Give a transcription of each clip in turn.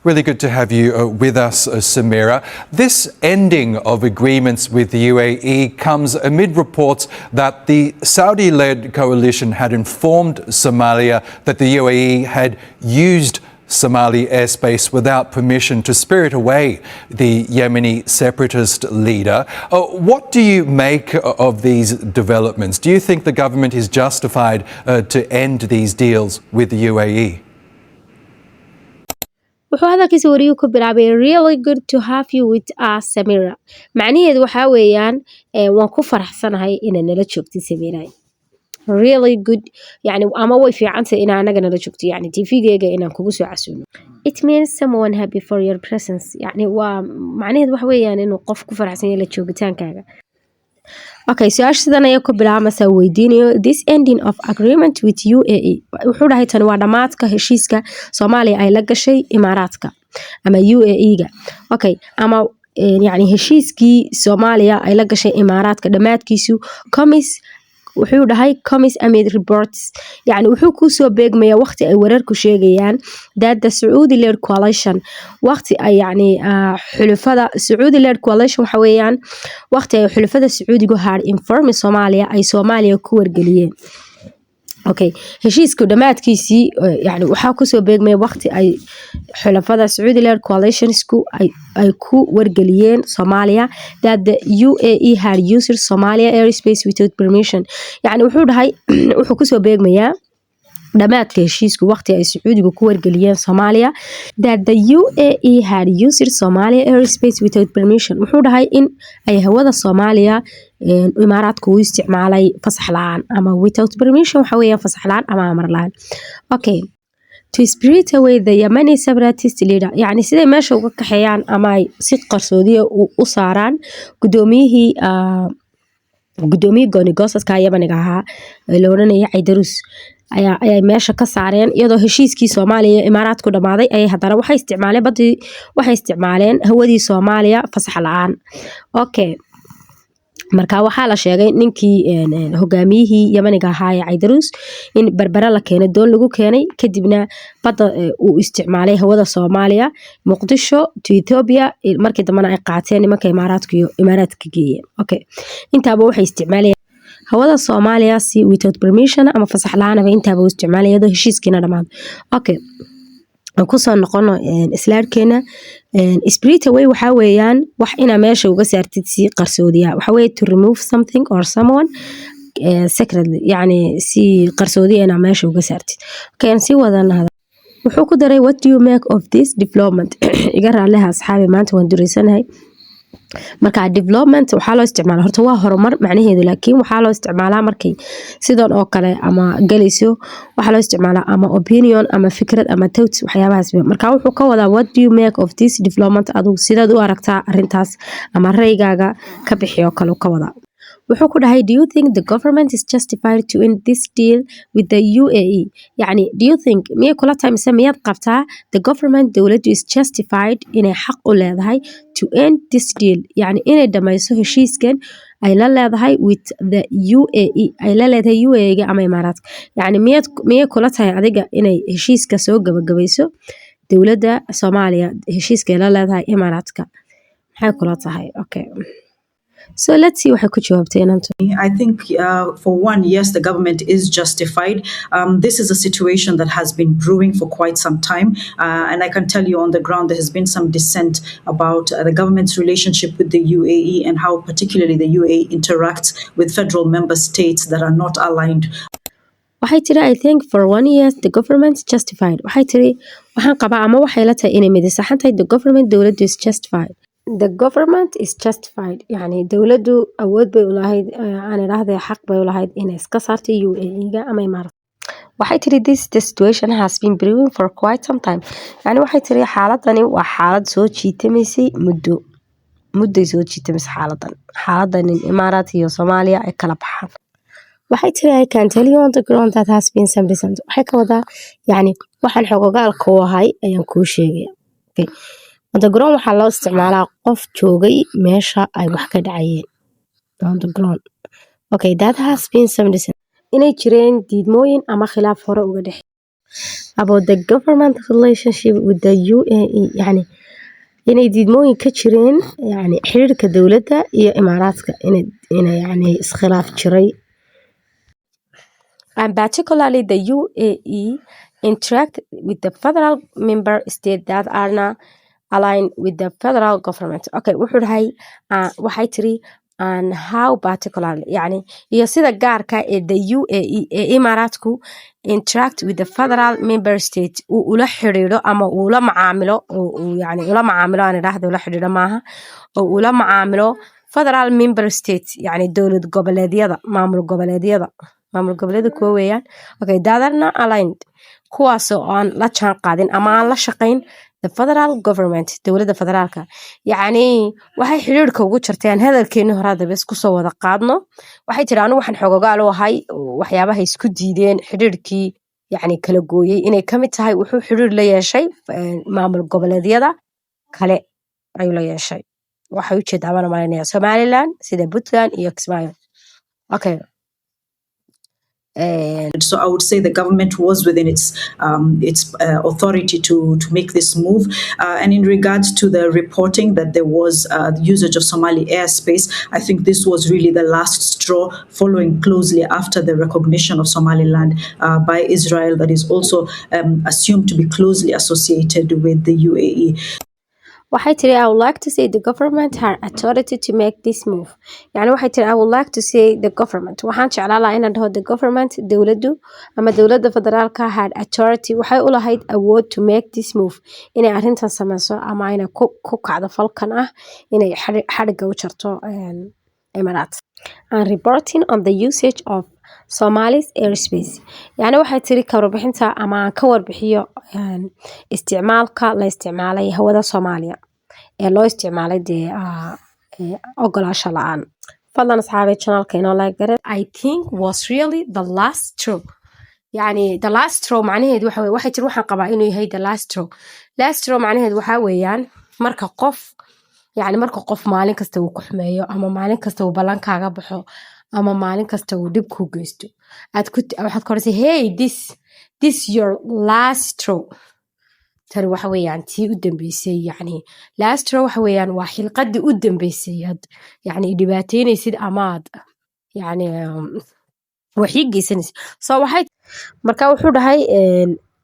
Really good to have you with us, Samira. This ending of agreements with the UAE comes amid reports that the Saudi-led coalition had informed Somalia that the UAE had used Somali airspace without permission to spirit away the Yemeni separatist leader. What do you make of these developments? Do you think the government is justified to end these deals with the UAE? wuxuu hadalkiisa wariyuu ku bilaabay really good to have you with us Samira macnaheedu waxa weeyaan waan ku faraxsanahay inaad nala joogtid Samira really good yani ama way fiicantay in anaga nala joogto yani TV-gayga inaan kugu soo casuuno it means someone happy for your presence yani waa macnaheedu waxa weeyaan inuu qof ku faraxsan yahay la joogitaankaaga Okay, su-aasha sidan ayaa ku bilaabmaysa weydiinayo this ending of agreement with UAE wuxuu dhahay tan waa dhamaadka heshiiska Soomaaliya ay la gashay Imaaraadka ama UAE-ga okay ama yani heshiiskii Soomaaliya ay la gashay Imaaraadka dhamaadkiisu wuxuu dhahay comes amid reports yani wuxuu ku soo beegmaya waqti ay wararku sheegayaan that the Saudi-led coalition waqti ay yani xulafada Saudi-led coalition waxa weeyaan waqti ay xulafada Sacuudigu had informed Soomaaliya ay Soomaaliya ku wargeliyeen okay heshiisku dhamaadkiisii yani waxa ku soo beegmay waqti ay xulafada Saudi-led coalitionsku ay ku wargeliyeen Soomaaliya that the UAE had used Somalia airspace without permission yani wuxuu dhahay wuxuu ku soo beegmayaa dhamaadka heshiisku waqti ay Sacuudigu ku wargeliyeen Soomaaliya that the UAE had used Somalia airspace without permission wuxuu dhahay in ay hawada Soomaaliya Imaaraadku u isticmaalay fasax la'aan ama without permission waxa weeyaan fasax la'aan ama amar la'aan okay to spirit away the Yemeni separatist leader yani siday meesha uga kaxeeyaan ama ay si qarsoodiya u saaraan gudoomiyihii gooni-goosadka Yemeniga ahaa la oranayay Caydarus ayay meesha ka saareen iyadoo heshiiskii Soomaaliya Imaaraadku dhamaaday ay hadana waxay isticmaaleen hawadii Soomaaliya fasax la'aan okay marka waxaa la sheegay ninkii hogaamiyihii Yemeniga ahaa Caydarus in Berbera la keenay doon lagu keenay kadibna badda uu isticmaalay hawada Soomaaliya Muqdisho to Ethiopia markii dambana ay qaateen nimanka Imaaraadka geeyeen okay intaaba waxay isticmaalayeen hawada Soomaaliya si without permission ama fasax la'aan intaaba u isticmaalayeen heshiiskiina dhamaad okay ku soo noqono islaarkeena spirit away waxa weeyaan wax ina meesha uga saartid si qarsoodiya waxa weey to remove something or someone secretly yani si qarsoodiya ina meesha uga saartid okay si wadana wuxuu ku daray what do you make of this development iga raalaha asxaabi maanta waan dureysanahay marka development waxa loo isticmaalaa horta waa horumar macnaheedu laakiin waxa loo isticmaalaa markii sidan oo kale ama galayso waxa loo isticmaalaa ama opinion ama fikrad ama thoughts waxyaabahaas marka wuxuu ka wadaa what do you make of this development adigu sidaad u aragtaa arintaas ama raygaaga ka bixiyo kale ka wadaa wuxuu ku dhahay do you think the government is justified to end this deal with the UAE yani do you think miya kula tahay miyaad qabtaa the government dawladdu is justified inay xaq u leedahay to end this deal yani inay dhamayso heshiiskan ay la leedahay with the UAE ay la leedahay UAE ama Imaaraadka yani miya kula tahay adiga inay heshiiska soo gabagabayso dawladda Soomaaliya heshiiska la leedahay Imaaraadka maxay kula tahay okay So let's see what I could jawabtay inantu. I think for one, yes, the government is justified. This is a situation that has been brewing for quite some time. And I can tell you on the ground, there has been some dissent about the government's relationship with the UAE and how particularly the UAE interacts with federal member states that are not aligned. waxay tiri I think for 1 year the government is justified. waxay tiri waxaan qabaa ama waxay la tahay inay midisaxan tahay the government dawladdu is justified. The government is justified yani dawladdu awood bay u lahayd aan iraahday xaq bay u lahayd inay iska saartay UAE-ga ama Imaaraadka waxay tiri this situation has been brewing for quite some time yani waxay tiri xaaladani waa xaalad soo jiitamaysay muddo soo jiitamaysay xaaladan Imaaraad iyo Soomaaliya ay kala baxaan waxay tiri I can tell you on the ground that has been some recent waxay ka wadaa yani waxaan xogogaal ku ahay ayaan kuu sheegay okay on the ground waxaa loo isticmaalaa qof joogay meesha ay wax ka dhacayeen on the ground okay that has been some recent inay jireen diidmooyin ama khilaaf hore uga dhex about the government relationship with the UAE يعني inay diidmooyin ka jireen yani xiriirka dowladda iyo imaaraadka inay yani iskhilaaf jiray and particularly the UAE interact with the federal member state that are not aligned with the federal government. Okay, wuxuu dhahay waxay tiri and how particularly yani iyo sida gaarka ee the UAE ee imaaraadku interact with the federal member state ula xiriiro ama ula macaamilo yani ula macaamilo aan idhaahdo ula xiriiro maaha oo ula macaamilo federal member state yani dowlad goboleedyada maamul goboleedyada kuwa weeyaan okay that are not aligned kuwaasoo aan la jaan qaadin ama aan la shaqayn the federal government dowladda federaalka yani waxay xiriirka ugu jirteen hadalkeeni hore hadaba isku soo wada qaadno waxay tiri anigu waxaan xogogaal u ahay waxyaabaha isku diideen xiriirkii yani kala gooyay inay kamid tahay wuxuu xiriir la yeeshay maamul goboleedyada kale ayuu la yeeshay waxay u jeedaa baan malaynayaa Somaliland sida Puntland iyo Kismaayo okay So I would say the government was within its authority to make this move. And in regards to the reporting that there was usage of Somali airspace, I think this was really the last straw, following closely after the recognition of Somaliland by Israel, that is also assumed to be closely associated with the UAE. waxay tiri I would like to say the government had authority to make this move yani waxay tiri I would like to say the government waxaan jeclaan lahaa inaan dhaho the government dowladdu ama dowladda federaalka had authority waxay u lahayd awood to make this move inay arrintan sameyso ama inay ku kacdo falkan ah inay xadhiga u jarto Emirates and reporting on the usage of Somali's airspace yani waxay tiri ka warbixinta ama aan ka warbixiyo isticmaalka la isticmaalay hawada Soomaaliya ee loo isticmaalay ogolaasho la'aan fadlan asxaabay channelka inoo like gare I think was really the last straw yani the last straw macnaheedu waxay tiri waxaan qabaa inuu yahay the last straw macnaheedu waxa weeyaan marka qof maalin kasta uu ku xumeeyo ama maalin kasta uu balankaaga baxo ama maalin kasta uu dib ku geysto waxaad korsay hey this your last straw tani waxa weeyaan tii u dambeysay yani last straw waxa weeyaan waa xilqadii u dambeysay yani dhibaateynaysid amaad yani waxii geysanaysid so waxay marka wuxuu dhahay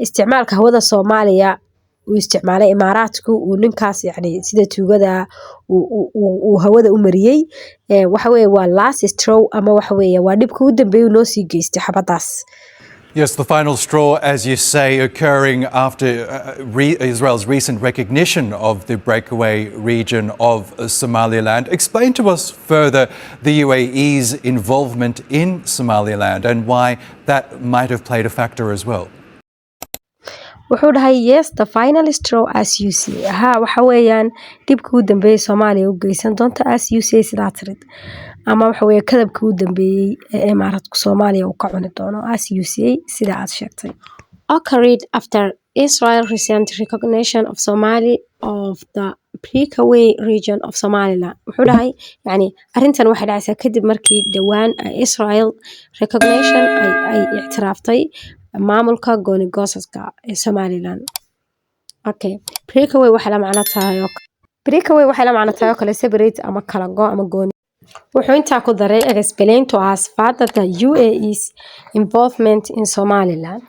isticmaalka hawada Soomaaliya uu isticmaalay imaaraadku uu ninkaas yani sida tuugada uu hawada u mariyay waxa weeye waa last straw ama waxa weeye waa dhibka u dambeeyay noo sii geystay xabadaas. Yes, the final straw, as you say, occurring after Israel's recent recognition of the breakaway region of Somaliland. Explain to us further the UAE's involvement in Somaliland and why that might have played a factor as well. wuxuu dhahay yes the final straw as you see waxa weeyaan dibka u dambeeyay Soomaaliya u geysan doonta as you say sidaa tirid ama waxa weeye kadabka u dambeeyay ee imaaraadka Soomaaliya uu ka cuni doono as you say sida aad sheegtay occurred after Israel recent recognition of Somali of the breakaway region of Somaliland wuxuu dhahay yani arrintan waxay dhacaysaa kadib markii dhawaan Israel recognition ay ictiraaftay maamulka gooni goosadka ee Somaliland okay breakaway waxa la macno tahay kala separate ama kala go ama gooni wuxuu intaa ku daray explain to us further the UAE's involvement in Somaliland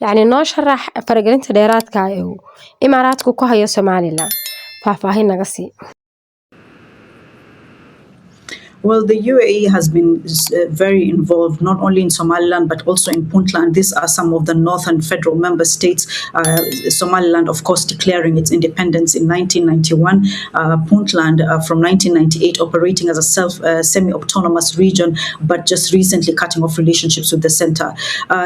yani noo sharax faragelinta dheeraadka ah ee imaaraadku ku hayo Somaliland faahfaahin naga sii. Well, the UAE has been very involved not only in Somaliland but also in Puntland. These are some of the northern federal member states. Somaliland, of course, declaring its independence in 1991. Puntland from 1998 operating as a semi-autonomous region, but just recently cutting off relationships with the center.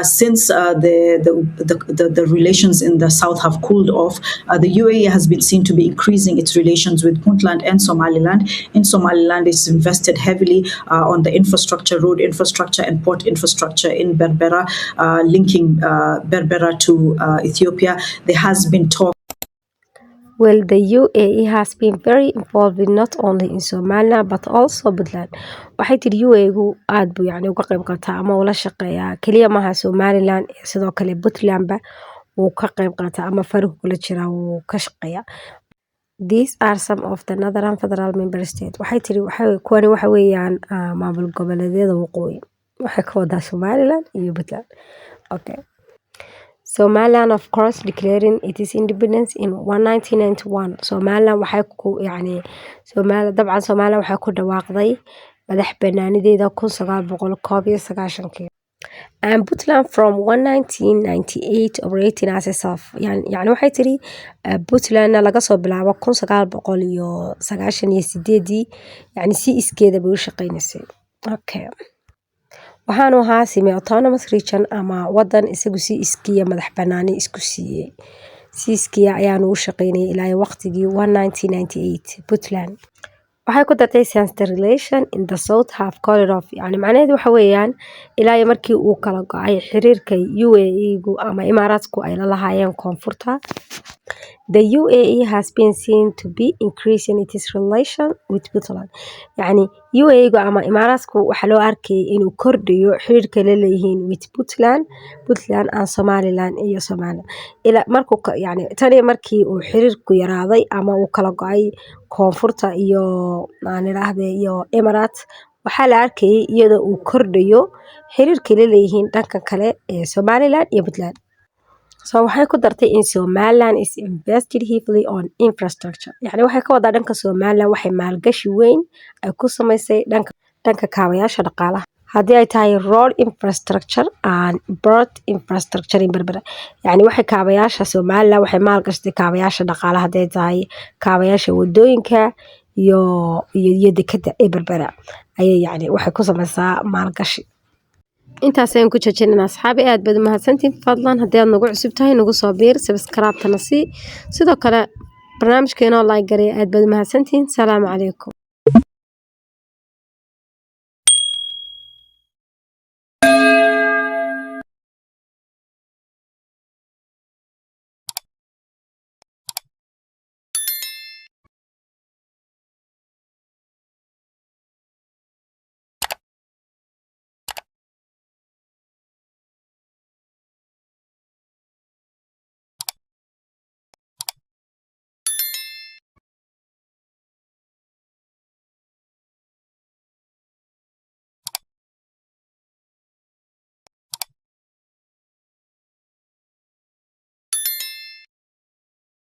Since the relations in the south have cooled off, the UAE has been seen to be increasing its relations with Puntland and Somaliland. In Somaliland, it's invested heavily on the infrastructure, road infrastructure and port infrastructure in Berbera, linking Berbera to Ethiopia. There has been talk. Well, the UAE has been very involved in not only in Somaliland but also Puntland. waxay tiri UAE-gu aad buu yani uga qayb qaataa ama ula shaqeeyaa kaliya maaha Somaliland sidoo kale Puntland ba wuu ka qayb qaataa ama farahu kula jiraa wuu ka shaqeeyaa. These are some of the Northern Federal Member States. Waxay tiri kuwani waxa weeyaan maamul goboleedyada waqooyi. Waxay ka wadaa Somaliland iyo Puntland. Okay. Somaliland of course declaring its independence in 1991. Somaliland waxay ku dabcan Somaliland waxay ku dhawaaqday madax banaanideeda 1991. And Puntland from 1998 operating as a self. يعني waxay tiri Puntland laga soo bilaabo 1998 يعني si iskeeda bay u shaqeynaysay. Okay. waxaanu ahaa semi-autonomous region ama wadan isagu si iskiya madax banaani isku siiyey. Si iskiya ayaanu u shaqeynayay ilaa waqtigii 1998 Puntland. waxay ku dartay since the relation in the south have called off. يعني macnaheedu waxa weeyaan ilaa markii uu kala go'ay xiriirka UAE-gu ama Imaaraadku ay la lahaayeen koonfurta. The UAE has been seen to be increasing its relation with Puntland. يعني UAE-gu ama Imaaraadku waxa loo arkayay inuu kordhiyo xiriirka la leeyihiin with Puntland and Somaliland iyo Somalia. Ila markuu tani markii uu xiriirku yaraaday ama uu kala go'ay koonfurta iyo iyo Emirates waxaa la arkayay iyadoo uu kordhiyo xiriirka la leeyihiin dhanka kale ee Somaliland iyo Puntland. So waxay ku dartay in Somaliland is invested heavily on infrastructure. يعني waxay ka wadaa dhanka Somaliland waxay maalgashi weyn ay ku samaysay dhanka kaabayaasha dhaqaalaha. haddii ay tahay road infrastructure and port infrastructure in Berbera. يعني waxay kaabayaasha Somaliland waxay maalgashatay kaabayaasha dhaqaalaha haddii ay tahay kaabayaasha wadooyinka iyo dekada ee Berbera. ayay waxay ku samaysaa maalgashi. intaas ayaan ku jajinayna asxaabi aad baad mahadsantiin. fadlan haddii aad nagu cusub tahay nagu soo biir subscribe-tana sidoo kale barnaamijkeena like gareey aad baad mahadsantiin. salaamu calaykum.